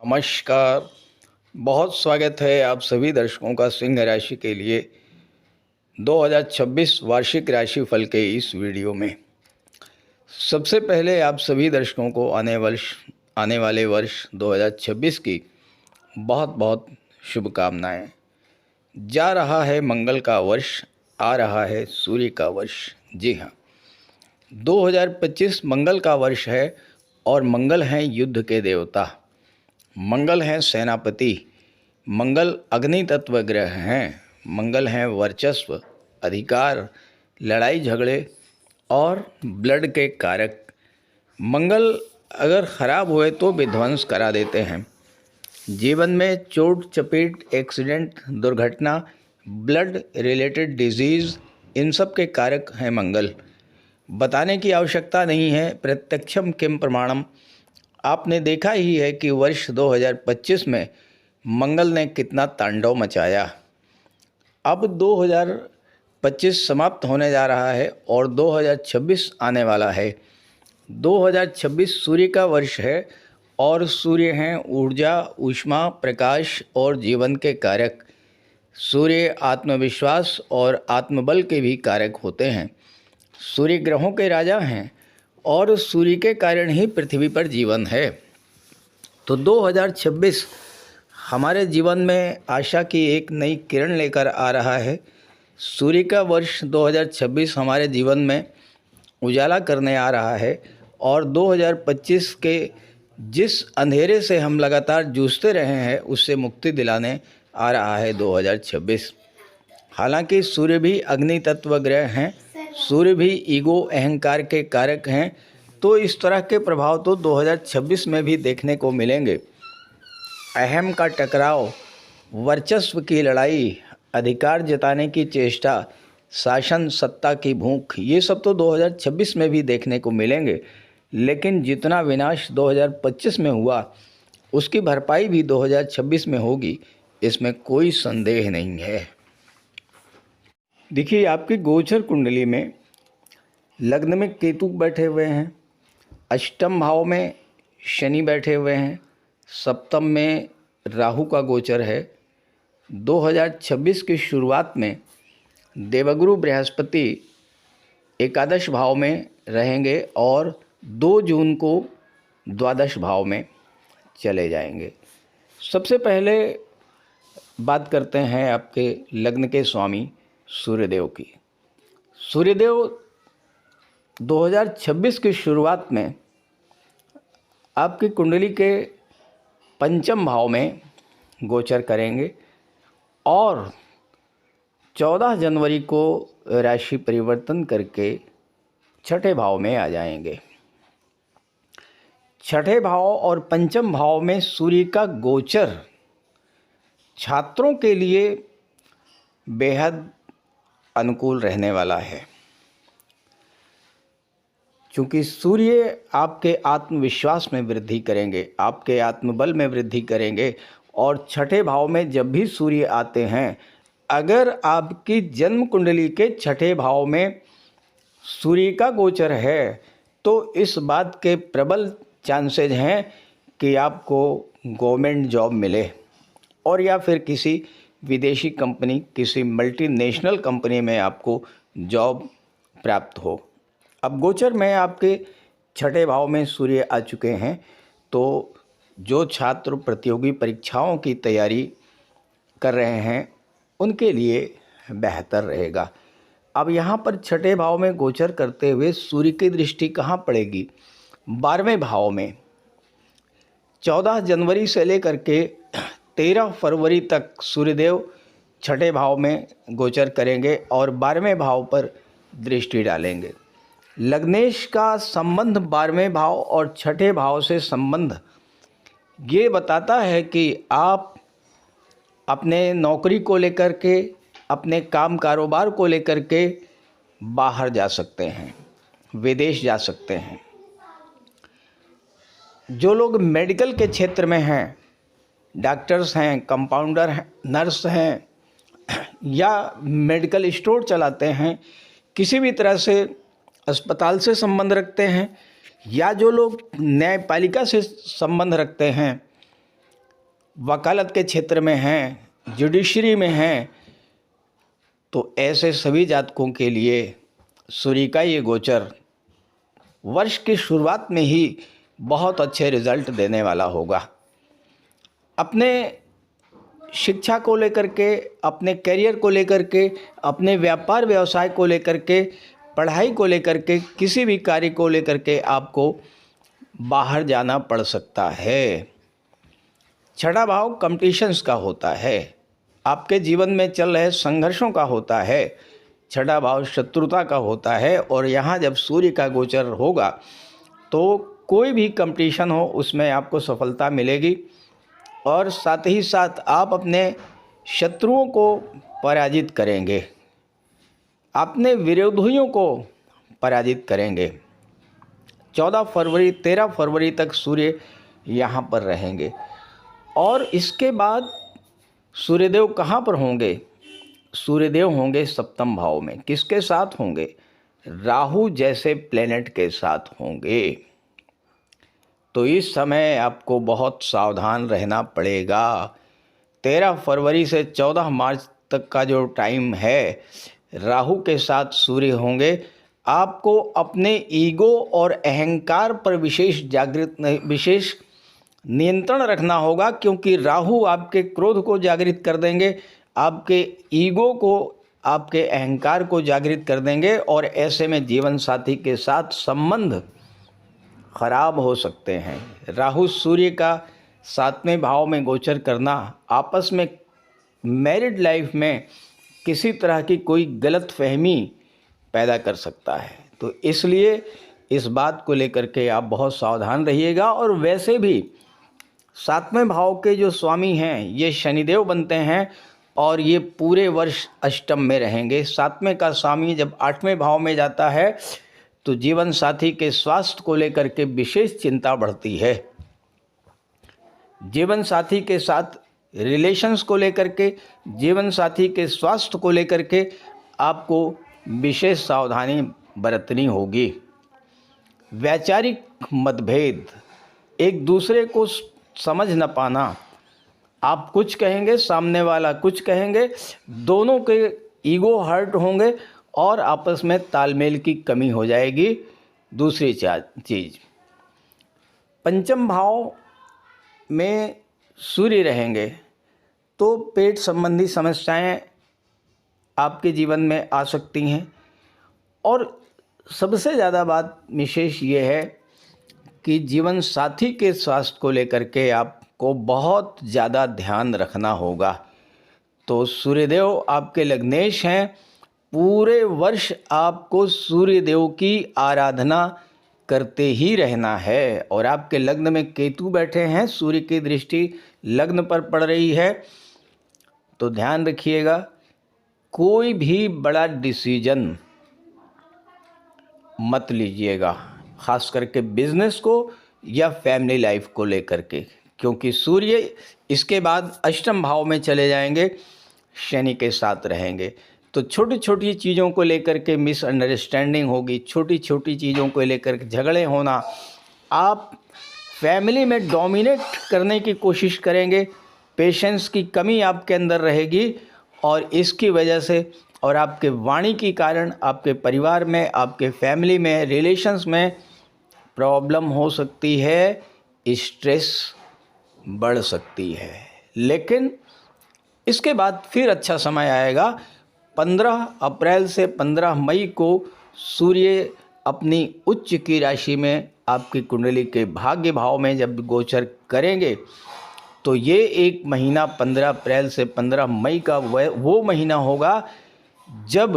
नमस्कार। बहुत स्वागत है आप सभी दर्शकों का सिंह राशि के लिए 2026 वार्षिक राशिफल के इस वीडियो में। सबसे पहले आप सभी दर्शकों को आने वाले वर्ष 2026 की बहुत बहुत शुभकामनाएं। जा रहा है मंगल का वर्ष, आ रहा है सूर्य का वर्ष। जी हाँ, 2025 मंगल का वर्ष है और मंगल हैं युद्ध के देवता, मंगल हैं सेनापति, मंगल अग्नि तत्व ग्रह हैं, मंगल हैं वर्चस्व, अधिकार, लड़ाई झगड़े और ब्लड के कारक। मंगल अगर ख़राब हुए तो विध्वंस करा देते हैं। जीवन में चोट चपेट, एक्सीडेंट, दुर्घटना, ब्लड रिलेटेड डिजीज़, इन सब के कारक हैं मंगल। बताने की आवश्यकता नहीं है, प्रत्यक्षम किम प्रमाणम। आपने देखा ही है कि वर्ष 2025 में मंगल ने कितना तांडव मचाया। अब 2025 समाप्त होने जा रहा है और 2026 आने वाला है। 2026 सूर्य का वर्ष है और सूर्य हैं ऊर्जा, ऊष्मा, प्रकाश और जीवन के कारक। सूर्य आत्मविश्वास और आत्मबल के भी कारक होते हैं। सूर्य ग्रहों के राजा हैं और सूर्य के कारण ही पृथ्वी पर जीवन है। तो 2026 हमारे जीवन में आशा की एक नई किरण लेकर आ रहा है। सूर्य का वर्ष 2026 हमारे जीवन में उजाला करने आ रहा है और 2025 के जिस अंधेरे से हम लगातार जूझते रहे हैं उससे मुक्ति दिलाने आ रहा है 2026। हालांकि सूर्य भी अग्नि तत्व ग्रह हैं, सूर्य भी ईगो, अहंकार के कारक हैं, तो इस तरह के प्रभाव तो 2026 में भी देखने को मिलेंगे। अहम का टकराव, वर्चस्व की लड़ाई, अधिकार जताने की चेष्टा, शासन सत्ता की भूख, ये सब तो 2026 में भी देखने को मिलेंगे। लेकिन जितना विनाश 2025 में हुआ उसकी भरपाई भी 2026 में होगी, इसमें कोई संदेह नहीं है। देखिए, आपकी गोचर कुंडली में लग्न में केतु बैठे हुए हैं, अष्टम भाव में शनि बैठे हुए हैं, सप्तम में राहु का गोचर है। 2026 की शुरुआत में देवगुरु बृहस्पति एकादश भाव में रहेंगे और 2 जून को द्वादश भाव में चले जाएंगे। सबसे पहले बात करते हैं आपके लग्न के स्वामी सूर्यदेव की। सूर्यदेव 2026 की शुरुआत में आपकी कुंडली के पंचम भाव में गोचर करेंगे और 14 जनवरी को राशि परिवर्तन करके छठे भाव में आ जाएंगे। छठे भाव और पंचम भाव में सूर्य का गोचर छात्रों के लिए बेहद अनुकूल रहने वाला है, क्योंकि सूर्य आपके आत्मविश्वास में वृद्धि करेंगे, आपके आत्मबल में वृद्धि करेंगे। और छठे भाव में जब भी सूर्य आते हैं, अगर आपकी जन्म कुंडली के छठे भाव में सूर्य का गोचर है तो इस बात के प्रबल चांसेज हैं कि आपको गवर्नमेंट जॉब मिले और या फिर किसी विदेशी कंपनी, किसी मल्टीनेशनल कंपनी में आपको जॉब प्राप्त हो। अब गोचर में आपके छठे भाव में सूर्य आ चुके हैं, तो जो छात्र प्रतियोगी परीक्षाओं की तैयारी कर रहे हैं उनके लिए बेहतर रहेगा। अब यहाँ पर छठे भाव में गोचर करते हुए सूर्य की दृष्टि कहाँ पड़ेगी? 12वें भाव में। 14 जनवरी से लेकर के 13 फरवरी तक सूर्यदेव छठे भाव में गोचर करेंगे और 12वें भाव पर दृष्टि डालेंगे। लग्नेश का संबंध 12वें भाव और छठे भाव से संबंध ये बताता है कि आप अपने नौकरी को लेकर के, अपने काम कारोबार को लेकर के बाहर जा सकते हैं, विदेश जा सकते हैं। जो लोग मेडिकल के क्षेत्र में हैं, डॉक्टर्स हैं, कंपाउंडर हैं, नर्स हैं या मेडिकल स्टोर चलाते हैं, किसी भी तरह से अस्पताल से संबंध रखते हैं, या जो लोग न्यायपालिका से संबंध रखते हैं, वकालत के क्षेत्र में हैं, जुडिशरी में हैं, तो ऐसे सभी जातकों के लिए सूर्य का ये गोचर वर्ष की शुरुआत में ही बहुत अच्छे रिजल्ट देने वाला होगा। अपने शिक्षा को लेकर के, अपने करियर को लेकर के, अपने व्यापार व्यवसाय को लेकर के, पढ़ाई को लेकर के, किसी भी कार्य को लेकर के आपको बाहर जाना पड़ सकता है। छठा भाव कंपटीशंस का होता है, आपके जीवन में चल रहे संघर्षों का होता है। छठा भाव शत्रुता का होता है, और यहाँ जब सूर्य का गोचर होगा तो कोई भी कंपटीशन हो उसमें आपको सफलता मिलेगी, और साथ ही साथ आप अपने शत्रुओं को पराजित करेंगे, अपने विरोधियों को पराजित करेंगे। 14 फरवरी 13 फरवरी तक सूर्य यहाँ पर रहेंगे, और इसके बाद सूर्यदेव कहाँ पर होंगे? सूर्यदेव होंगे सप्तम भाव में। किसके साथ होंगे? राहु जैसे प्लेनेट के साथ होंगे। तो इस समय आपको बहुत सावधान रहना पड़ेगा। 13 फरवरी से 14 मार्च तक का जो टाइम है, राहु के साथ सूर्य होंगे। आपको अपने ईगो और अहंकार पर विशेष नियंत्रण रखना होगा, क्योंकि राहु आपके क्रोध को जागृत कर देंगे, आपके ईगो को, आपके अहंकार को जागृत कर देंगे, और ऐसे में जीवन साथी के साथ संबंध खराब हो सकते हैं। राहु सूर्य का 7वें भाव में गोचर करना आपस में मैरिड लाइफ में किसी तरह की कोई गलत फहमी पैदा कर सकता है। तो इसलिए इस बात को लेकर के आप बहुत सावधान रहिएगा। और वैसे भी 7वें भाव के जो स्वामी हैं ये शनिदेव बनते हैं, और ये पूरे वर्ष अष्टम में रहेंगे। 7वें का स्वामी जब 8वें भाव में जाता है तो जीवन साथी के स्वास्थ्य को लेकर के विशेष चिंता बढ़ती है। जीवन साथी के साथ रिलेशंस को लेकर के, जीवन साथी के स्वास्थ्य को लेकर के आपको विशेष सावधानी बरतनी होगी। वैचारिक मतभेद, एक दूसरे को समझ न पाना, आप कुछ कहेंगे, सामने वाला कुछ कहेंगे, दोनों के ईगो हर्ट होंगे और आपस में तालमेल की कमी हो जाएगी। दूसरी चीज़, पंचम भाव में सूर्य रहेंगे तो पेट संबंधी समस्याएं आपके जीवन में आ सकती हैं। और सबसे ज़्यादा बात विशेष ये है कि जीवन साथी के स्वास्थ्य को लेकर के आपको बहुत ज़्यादा ध्यान रखना होगा। तो सूर्यदेव आपके लग्नेश हैं, पूरे वर्ष आपको सूर्यदेव की आराधना करते ही रहना है। और आपके लग्न में केतु बैठे हैं, सूर्य की दृष्टि लग्न पर पड़ रही है, तो ध्यान रखिएगा कोई भी बड़ा डिसीजन मत लीजिएगा, खास करके बिजनेस को या फैमिली लाइफ को लेकर के, क्योंकि सूर्य इसके बाद अष्टम भाव में चले जाएंगे, शनि के साथ रहेंगे। तो छोटी छोटी चीज़ों को लेकर के मिसअंडरस्टैंडिंग होगी, छोटी छोटी चीज़ों को लेकर के झगड़े होना, आप फैमिली में डोमिनेट करने की कोशिश करेंगे, पेशेंस की कमी आपके अंदर रहेगी, और इसकी वजह से और आपके वाणी के कारण आपके परिवार में, आपके फैमिली में, रिलेशंस में प्रॉब्लम हो सकती है, स्ट्रेस बढ़ सकती है। लेकिन इसके बाद फिर अच्छा समय आएगा। 15 अप्रैल से 15 मई को सूर्य अपनी उच्च की राशि में आपकी कुंडली के भाग्य भाव में जब गोचर करेंगे, तो ये एक महीना 15 अप्रैल से 15 मई का वो महीना होगा जब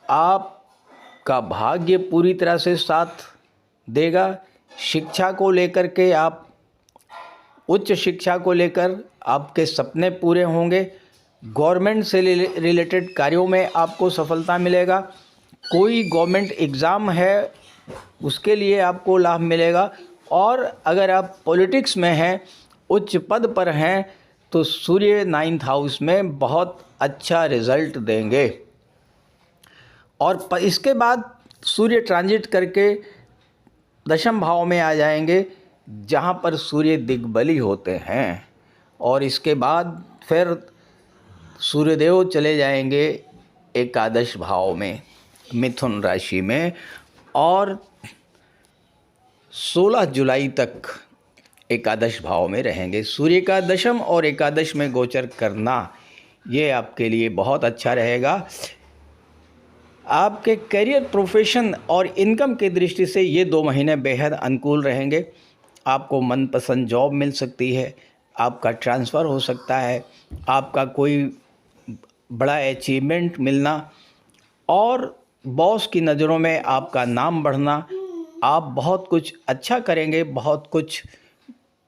आपका भाग्य पूरी तरह से साथ देगा। शिक्षा को लेकर के, आप उच्च शिक्षा को लेकर आपके सपने पूरे होंगे। गवर्नमेंट से रिलेटेड कार्यों में आपको सफलता मिलेगा। कोई गवर्नमेंट एग्ज़ाम है उसके लिए आपको लाभ मिलेगा। और अगर आप पॉलिटिक्स में हैं, उच्च पद पर हैं, तो सूर्य 9th हाउस में बहुत अच्छा रिजल्ट देंगे। और इसके बाद सूर्य ट्रांजिट करके दशम भाव में आ जाएंगे, जहाँ पर सूर्य दिग्बली होते हैं। और इसके बाद फिर सूर्यदेव चले जाएंगे एकादश भाव में, मिथुन राशि में, और 16 जुलाई तक एकादश भाव में रहेंगे। सूर्य का दशम और एकादश में गोचर करना ये आपके लिए बहुत अच्छा रहेगा। आपके करियर, प्रोफेशन और इनकम की दृष्टि से ये 2 महीने बेहद अनुकूल रहेंगे। आपको मनपसंद जॉब मिल सकती है, आपका ट्रांसफ़र हो सकता है, आपका कोई बड़ा अचीवमेंट मिलना और बॉस की नज़रों में आपका नाम बढ़ना। आप बहुत कुछ अच्छा करेंगे, बहुत कुछ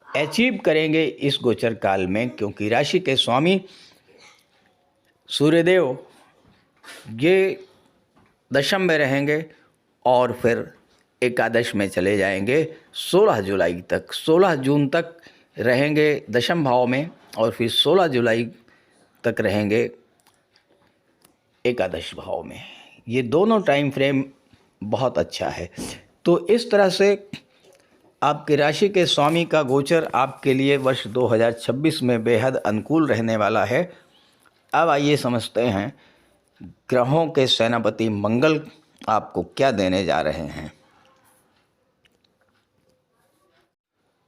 अचीव करेंगे इस गोचर काल में, क्योंकि राशि के स्वामी सूर्यदेव ये दशम में रहेंगे और फिर एकादश में चले जाएंगे 16 जुलाई तक। 16 जून तक रहेंगे दशम भाव में और फिर 16 जुलाई तक रहेंगे एकादश भाव में। ये दोनों टाइम फ्रेम बहुत अच्छा है। तो इस तरह से आपकी राशि के स्वामी का गोचर आपके लिए वर्ष 2026 में बेहद अनुकूल रहने वाला है। अब आइए समझते हैं ग्रहों के सेनापति मंगल आपको क्या देने जा रहे हैं।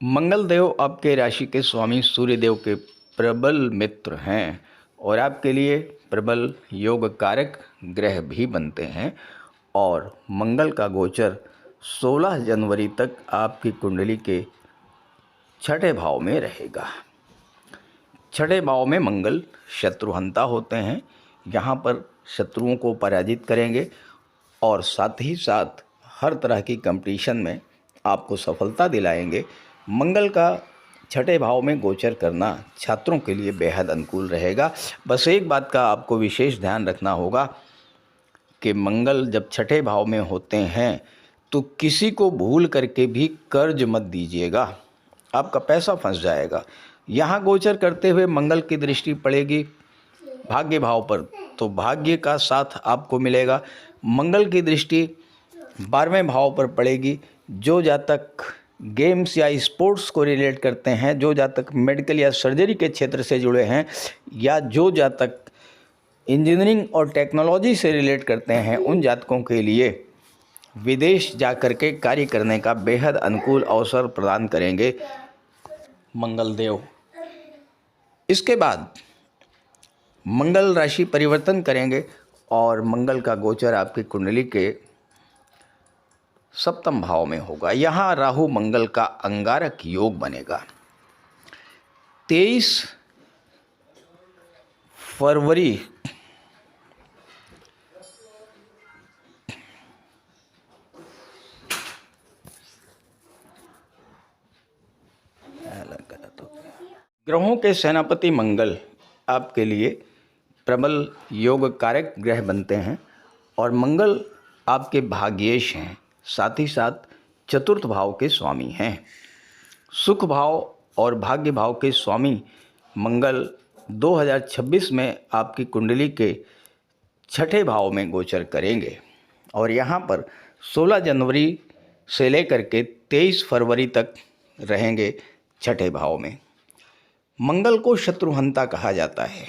मंगल देव आपके राशि के स्वामी सूर्यदेव के प्रबल मित्र हैं और आपके लिए प्रबल योग कारक ग्रह भी बनते हैं। और मंगल का गोचर 16 जनवरी तक आपकी कुंडली के 6ठे भाव में रहेगा। 6ठे भाव में मंगल शत्रुहंता होते हैं, यहाँ पर शत्रुओं को पराजित करेंगे और साथ ही साथ हर तरह की कंपटीशन में आपको सफलता दिलाएंगे। मंगल का 6ठे भाव में गोचर करना छात्रों के लिए बेहद अनुकूल रहेगा। बस एक बात का आपको विशेष ध्यान रखना होगा कि मंगल जब 6ठे भाव में होते हैं तो किसी को भूल करके भी कर्ज मत दीजिएगा, आपका पैसा फंस जाएगा। यहाँ गोचर करते हुए मंगल की दृष्टि पड़ेगी भाग्य भाव पर, तो भाग्य का साथ आपको मिलेगा। मंगल की दृष्टि 12वें भाव पर पड़ेगी। जो जातक गेम्स या स्पोर्ट्स को रिलेट करते हैं, जो जातक मेडिकल या सर्जरी के क्षेत्र से जुड़े हैं, या जो जातक इंजीनियरिंग और टेक्नोलॉजी से रिलेट करते हैं, उन जातकों के लिए विदेश जाकर के कार्य करने का बेहद अनुकूल अवसर प्रदान करेंगे मंगल देव। इसके बाद मंगल राशि परिवर्तन करेंगे और मंगल का गोचर आपकी कुंडली के 7वें भाव में होगा। यहाँ राहु मंगल का अंगारक योग बनेगा। 23 फरवरी ग्रहों के सेनापति मंगल आपके लिए प्रबल योग कारक ग्रह बनते हैं और मंगल आपके भाग्येश हैं, साथ ही साथ चतुर्थ भाव के स्वामी हैं। सुख भाव और भाग्य भाव के स्वामी मंगल 2026 में आपकी कुंडली के 6ठे भाव में गोचर करेंगे और यहाँ पर 16 जनवरी से लेकर के 23 फरवरी तक रहेंगे 6ठे भाव में। मंगल को शत्रुहंता कहा जाता है,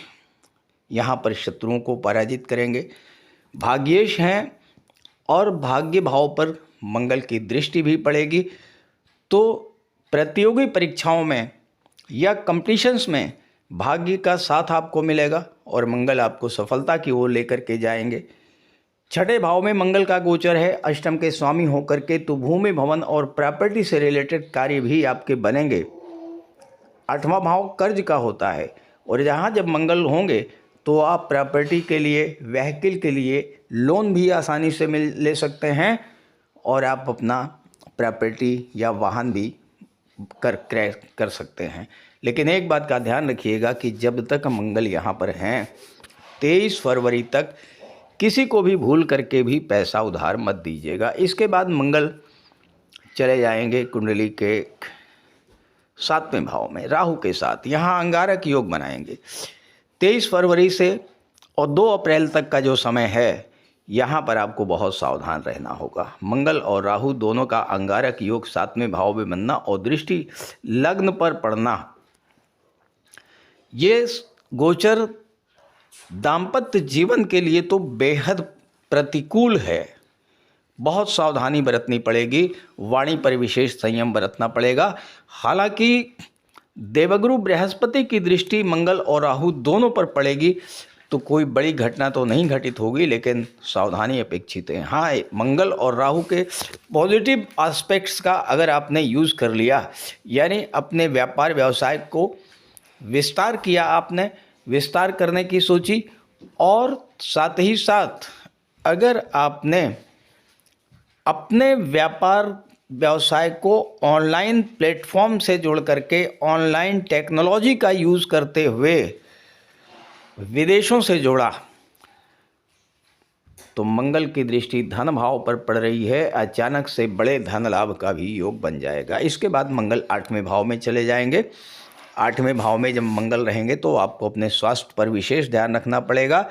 यहाँ पर शत्रुओं को पराजित करेंगे। भाग्येश हैं और भाग्य भाव पर मंगल की दृष्टि भी पड़ेगी, तो प्रतियोगी परीक्षाओं में या कंपटीशंस में भाग्य का साथ आपको मिलेगा और मंगल आपको सफलता की ओर लेकर के जाएंगे। 6ठे भाव में मंगल का गोचर है, अष्टम के स्वामी होकर के, तो भूमि भवन और प्रॉपर्टी से रिलेटेड कार्य भी आपके बनेंगे। 8वां भाव कर्ज का होता है और यहाँ जब मंगल होंगे तो आप प्रॉपर्टी के लिए, व्हीकल के लिए लोन भी आसानी से ले सकते हैं और आप अपना प्रॉपर्टी या वाहन भी क्रय कर सकते हैं। लेकिन एक बात का ध्यान रखिएगा कि जब तक मंगल यहाँ पर हैं 23 फरवरी तक किसी को भी भूल करके भी पैसा उधार मत दीजिएगा। इसके बाद मंगल चले जाएंगे कुंडली के 7वें भाव में राहु के साथ, यहाँ अंगारक योग बनाएंगे। 23 फरवरी से और 2 अप्रैल तक का जो समय है, यहाँ पर आपको बहुत सावधान रहना होगा। मंगल और राहु दोनों का अंगारक योग 7वें भाव में बनना और दृष्टि लग्न पर पड़ना ये गोचर दाम्पत्य जीवन के लिए तो बेहद प्रतिकूल है। बहुत सावधानी बरतनी पड़ेगी, वाणी पर विशेष संयम बरतना पड़ेगा। हालांकि देवगुरु बृहस्पति की दृष्टि मंगल और राहु दोनों पर पड़ेगी तो कोई बड़ी घटना तो नहीं घटित होगी, लेकिन सावधानी अपेक्षित है। हाँ, मंगल और राहु के पॉजिटिव एस्पेक्ट्स का अगर आपने यूज़ कर लिया, यानी अपने व्यापार व्यवसाय को विस्तार किया, आपने विस्तार करने की सोची, और साथ ही साथ अगर आपने अपने व्यापार व्यवसाय को ऑनलाइन प्लेटफॉर्म से जोड़ करके ऑनलाइन टेक्नोलॉजी का यूज़ करते हुए विदेशों से जोड़ा, तो मंगल की दृष्टि धन भाव पर पड़ रही है। अचानक से बड़े धन लाभ का भी योग बन जाएगा। इसके बाद मंगल 8वें भाव में चले जाएंगे। 8वें भाव में जब मंगल रहेंगे तो आपको अपने स्वास्थ्य पर विशेष ध्यान रखना पड़ेगा।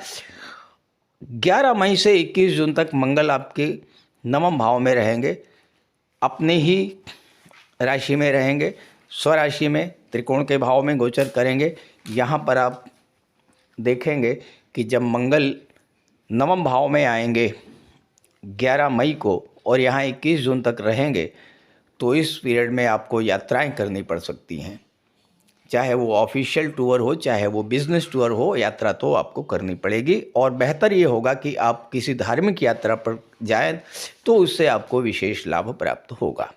11 मई से 21 जून तक मंगल आपके 9वें भाव में रहेंगे, अपने ही राशि में रहेंगे, स्वराशि में त्रिकोण के भाव में गोचर करेंगे। यहाँ पर आप देखेंगे कि जब मंगल 9वें भाव में आएंगे 11 मई को और यहाँ 21 जून तक रहेंगे, तो इस पीरियड में आपको यात्राएं करनी पड़ सकती हैं। चाहे वो ऑफिशियल टूर हो, चाहे वो बिजनेस टूर हो, यात्रा तो आपको करनी पड़ेगी। और बेहतर ये होगा कि आप किसी धार्मिक यात्रा पर जाएं तो उससे आपको विशेष लाभ प्राप्त होगा।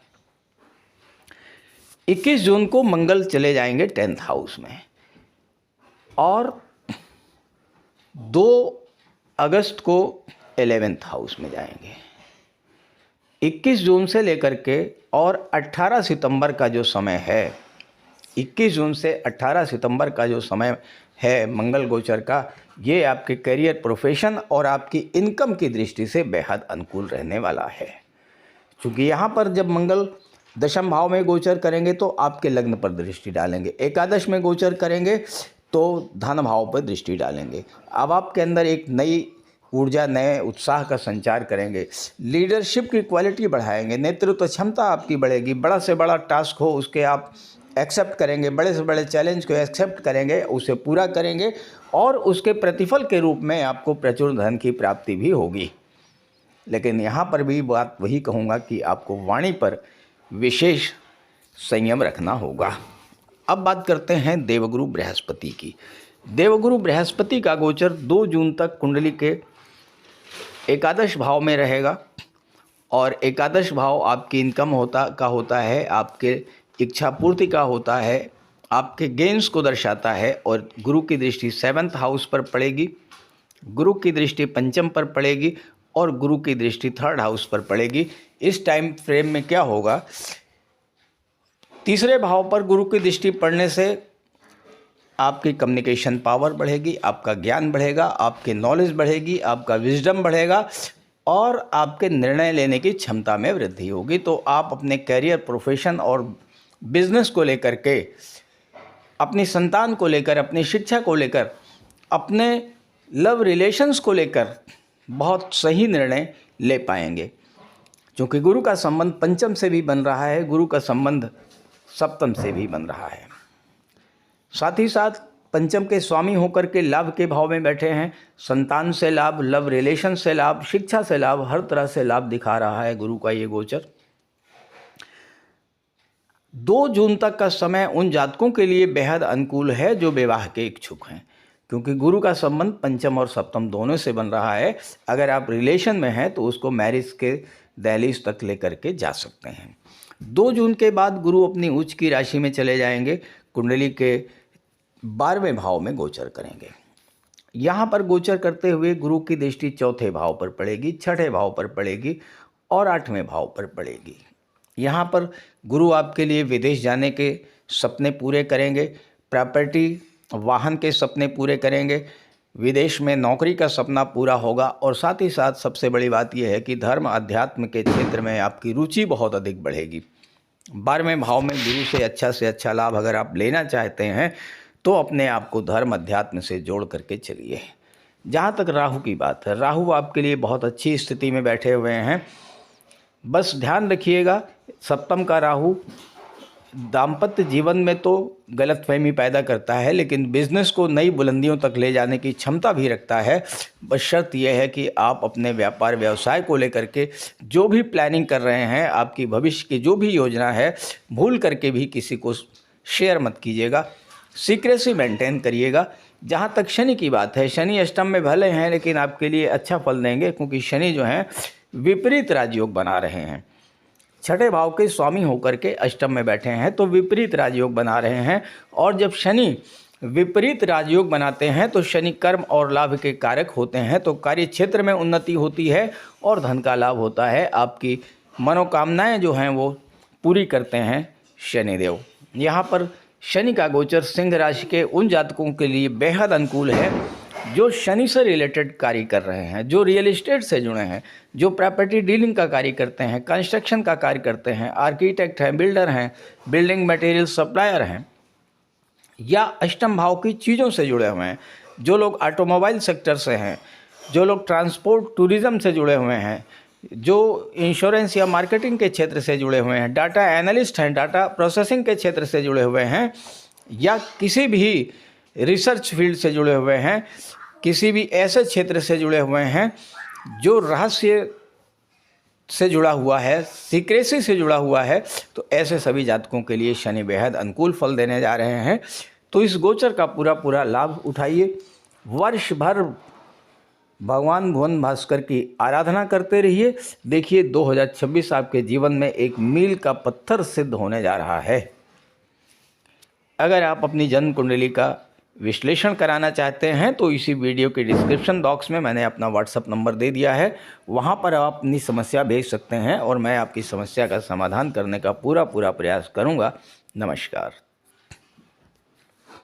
21 जून को मंगल चले जाएंगे 10th हाउस में और 2 अगस्त को 11th हाउस में जाएंगे। 21 जून से लेकर के और 18 सितंबर का जो समय है, 21 जून से 18 सितंबर का जो समय है मंगल गोचर का, ये आपके करियर, प्रोफेशन और आपकी इनकम की दृष्टि से बेहद अनुकूल रहने वाला है। क्योंकि यहाँ पर जब मंगल 10वें भाव में गोचर करेंगे तो आपके लग्न पर दृष्टि डालेंगे, एकादश में गोचर करेंगे तो धन भाव पर दृष्टि डालेंगे। अब आपके अंदर एक नई ऊर्जा, नए उत्साह का संचार करेंगे, लीडरशिप की क्वालिटी बढ़ाएंगे, नेतृत्व क्षमता आपकी बढ़ेगी। बड़ा से बड़ा टास्क हो उसके आप एक्सेप्ट करेंगे, बड़े से बड़े चैलेंज को एक्सेप्ट करेंगे, उसे पूरा करेंगे और उसके प्रतिफल के रूप में आपको प्रचुर धन की प्राप्ति भी होगी। लेकिन यहाँ पर भी बात वही कहूँगा कि आपको वाणी पर विशेष संयम रखना होगा। अब बात करते हैं देवगुरु बृहस्पति की। देवगुरु बृहस्पति का गोचर 2 जून तक कुंडली के एकादश भाव में रहेगा और एकादश भाव आपकी इनकम होता है, आपके इच्छा पूर्ति का होता है, आपके गेन्स को दर्शाता है। और गुरु की दृष्टि 7th हाउस पर पड़ेगी, गुरु की दृष्टि 5th पर पड़ेगी और गुरु की दृष्टि 3rd हाउस पर पड़ेगी। इस टाइम फ्रेम में क्या होगा, 3रे भाव पर गुरु की दृष्टि पड़ने से आपकी कम्युनिकेशन पावर बढ़ेगी, आपका ज्ञान बढ़ेगा, आपकी नॉलेज बढ़ेगी, आपका विजडम बढ़ेगा और आपके निर्णय लेने की क्षमता में वृद्धि होगी। तो आप अपने करियर, प्रोफेशन और बिजनेस को लेकर के, अपनी संतान को लेकर, अपनी शिक्षा को लेकर, अपने लव रिलेशंस को लेकर बहुत सही निर्णय ले पाएंगे। क्योंकि गुरु का संबंध 5th से भी बन रहा है, गुरु का संबंध 7th से भी बन रहा है। साथ ही साथ 5th के स्वामी होकर के लाभ के भाव में बैठे हैं। संतान से लाभ, लव रिलेशन से लाभ, शिक्षा से लाभ, हर तरह से लाभ दिखा रहा है गुरु का ये गोचर। 2 जून तक का समय उन जातकों के लिए बेहद अनुकूल है जो विवाह के इच्छुक हैं, क्योंकि गुरु का संबंध 5th और 7th दोनों से बन रहा है। अगर आप रिलेशन में हैं तो उसको मैरिज के दहलीज तक लेकर के जा सकते हैं। 2 जून के बाद गुरु अपनी उच्च की राशि में चले जाएंगे, कुंडली के 12वें भाव में गोचर करेंगे। यहाँ पर गोचर करते हुए गुरु की दृष्टि 4थे भाव पर पड़ेगी, 6ठे भाव पर पड़ेगी और 8वें भाव पर पड़ेगी। यहाँ पर गुरु आपके लिए विदेश जाने के सपने पूरे करेंगे, प्रॉपर्टी, वाहन के सपने पूरे करेंगे, विदेश में नौकरी का सपना पूरा होगा। और साथ ही साथ सबसे बड़ी बात यह है कि धर्म, अध्यात्म के क्षेत्र में आपकी रुचि बहुत अधिक बढ़ेगी। 12वें भाव में गुरु से अच्छा लाभ अगर आप लेना चाहते हैं तो अपने आप को धर्म, अध्यात्म से जोड़ करके चलिए। जहाँ तक राहु की बात है, राहु आपके लिए बहुत अच्छी स्थिति में बैठे हुए हैं। बस ध्यान रखिएगा, 7th का राहु दाम्पत्य जीवन में तो गलतफहमी पैदा करता है, लेकिन बिजनेस को नई बुलंदियों तक ले जाने की क्षमता भी रखता है। बस शर्त यह है कि आप अपने व्यापार व्यवसाय को लेकर के जो भी प्लानिंग कर रहे हैं, आपकी भविष्य की जो भी योजना है, भूल करके भी किसी को शेयर मत कीजिएगा, सीक्रेसी मेंटेन करिएगा। जहाँ तक शनि की बात है, शनि अष्टम में भले हैं लेकिन आपके लिए अच्छा फल देंगे, क्योंकि शनि जो हैं विपरीत राजयोग बना रहे हैं। छठे भाव के स्वामी होकर के अष्टम में बैठे हैं तो विपरीत राजयोग बना रहे हैं। और जब शनि विपरीत राजयोग बनाते हैं तो शनि कर्म और लाभ के कारक होते हैं, तो कार्य क्षेत्र में उन्नति होती है और धन का लाभ होता है। आपकी मनोकामनाएं जो हैं वो पूरी करते हैं शनिदेव। यहाँ पर शनि का गोचर सिंह राशि के उन जातकों के लिए बेहद अनुकूल है जो शनि से रिलेटेड कार्य कर रहे हैं, जो रियल एस्टेट से जुड़े हैं, जो प्रॉपर्टी डीलिंग का कार्य करते हैं, कंस्ट्रक्शन का कार्य करते हैं, आर्किटेक्ट हैं, बिल्डर हैं, बिल्डिंग मटेरियल सप्लायर हैं, या अष्टम भाव की चीज़ों से जुड़े हुए हैं, जो लोग ऑटोमोबाइल सेक्टर से हैं, जो लोग ट्रांसपोर्ट टूरिज़्म से जुड़े हुए हैं, जो इंश्योरेंस या मार्केटिंग के क्षेत्र से जुड़े हुए हैं, डाटा एनालिस्ट हैं, डाटा प्रोसेसिंग के क्षेत्र से जुड़े हुए हैं, या किसी भी रिसर्च फील्ड से जुड़े हुए हैं, किसी भी ऐसे क्षेत्र से जुड़े हुए हैं जो रहस्य से जुड़ा हुआ है, सीक्रेसी से जुड़ा हुआ है, तो ऐसे सभी जातकों के लिए शनि बेहद अनुकूल फल देने जा रहे हैं। तो इस गोचर का पूरा लाभ उठाइए। वर्ष भर भगवान भुवन भास्कर की आराधना करते रहिए। देखिए 2026 आपके जीवन में एक मील का पत्थर सिद्ध होने जा रहा है। अगर आप अपनी जन्म कुंडली का विश्लेषण कराना चाहते हैं तो इसी वीडियो के डिस्क्रिप्शन बॉक्स में मैंने अपना व्हाट्सएप नंबर दे दिया है, वहां पर आप अपनी समस्या भेज सकते हैं और मैं आपकी समस्या का समाधान करने का पूरा प्रयास करूंगा। नमस्कार।